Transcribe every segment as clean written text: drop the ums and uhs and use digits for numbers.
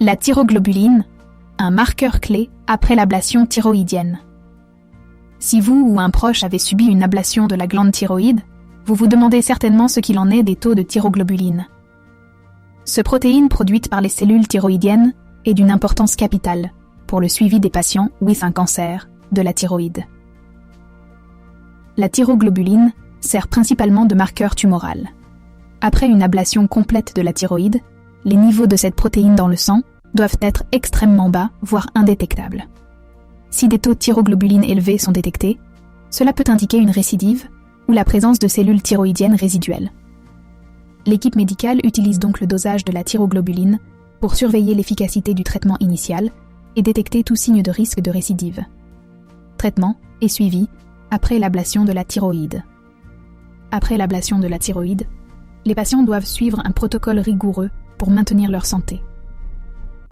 La thyroglobuline, un marqueur clé après l'ablation thyroïdienne. Si vous ou un proche avez subi une ablation de la glande thyroïde, vous vous demandez certainement ce qu'il en est des taux de thyroglobuline. Ce protéine produite par les cellules thyroïdiennes est d'une importance capitale pour le suivi des patients avec un cancer de la thyroïde. La thyroglobuline sert principalement de marqueur tumoral. Après une ablation complète de la thyroïde, les niveaux de cette protéine dans le sang doivent être extrêmement bas, voire indétectables. Si des taux de thyroglobuline élevés sont détectés, cela peut indiquer une récidive ou la présence de cellules thyroïdiennes résiduelles. L'équipe médicale utilise donc le dosage de la thyroglobuline pour surveiller l'efficacité du traitement initial et détecter tout signe de risque de récidive. Traitement et suivi après l'ablation de la thyroïde. Après l'ablation de la thyroïde, les patients doivent suivre un protocole rigoureux pour maintenir leur santé.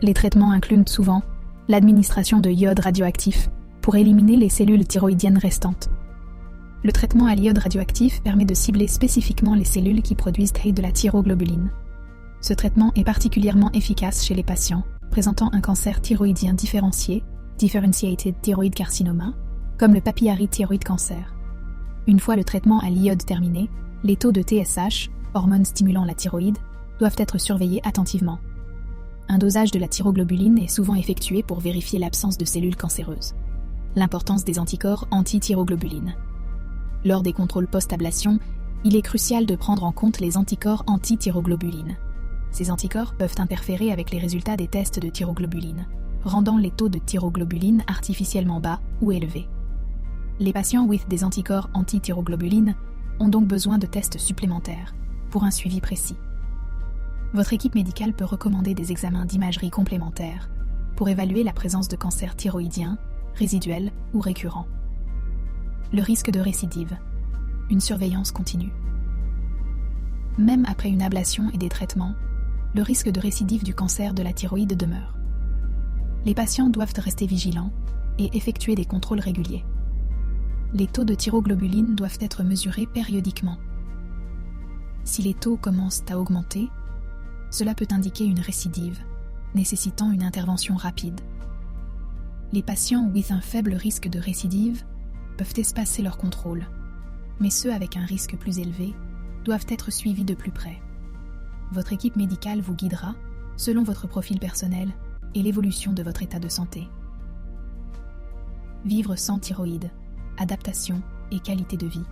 Les traitements incluent souvent l'administration de iode radioactif pour éliminer les cellules thyroïdiennes restantes. Le traitement à l'iode radioactif permet de cibler spécifiquement les cellules qui produisent de la thyroglobuline. Ce traitement est particulièrement efficace chez les patients présentant un cancer thyroïdien différencié, differentiated thyroid carcinoma, comme le papillary thyroid cancer. Une fois le traitement à l'iode terminé, les taux de TSH, hormone stimulant la thyroïde, doivent être surveillés attentivement. Un dosage de la thyroglobuline est souvent effectué pour vérifier l'absence de cellules cancéreuses. L'importance des anticorps anti-thyroglobuline. Lors des contrôles post-ablation, il est crucial de prendre en compte les anticorps anti-thyroglobuline. Ces anticorps peuvent interférer avec les résultats des tests de thyroglobuline, rendant les taux de thyroglobuline artificiellement bas ou élevés. Les patients avec des anticorps anti-thyroglobuline ont donc besoin de tests supplémentaires pour un suivi précis. Votre équipe médicale peut recommander des examens d'imagerie complémentaires pour évaluer la présence de cancer thyroïdien, résiduel ou récurrent. Le risque de récidive. Une surveillance continue. Même après une ablation et des traitements, le risque de récidive du cancer de la thyroïde demeure. Les patients doivent rester vigilants et effectuer des contrôles réguliers. Les taux de thyroglobuline doivent être mesurés périodiquement. Si les taux commencent à augmenter, cela peut indiquer une récidive, nécessitant une intervention rapide. Les patients avec un faible risque de récidive peuvent espacer leur contrôle, mais ceux avec un risque plus élevé doivent être suivis de plus près. Votre équipe médicale vous guidera selon votre profil personnel et l'évolution de votre état de santé. Vivre sans thyroïde, adaptation et qualité de vie.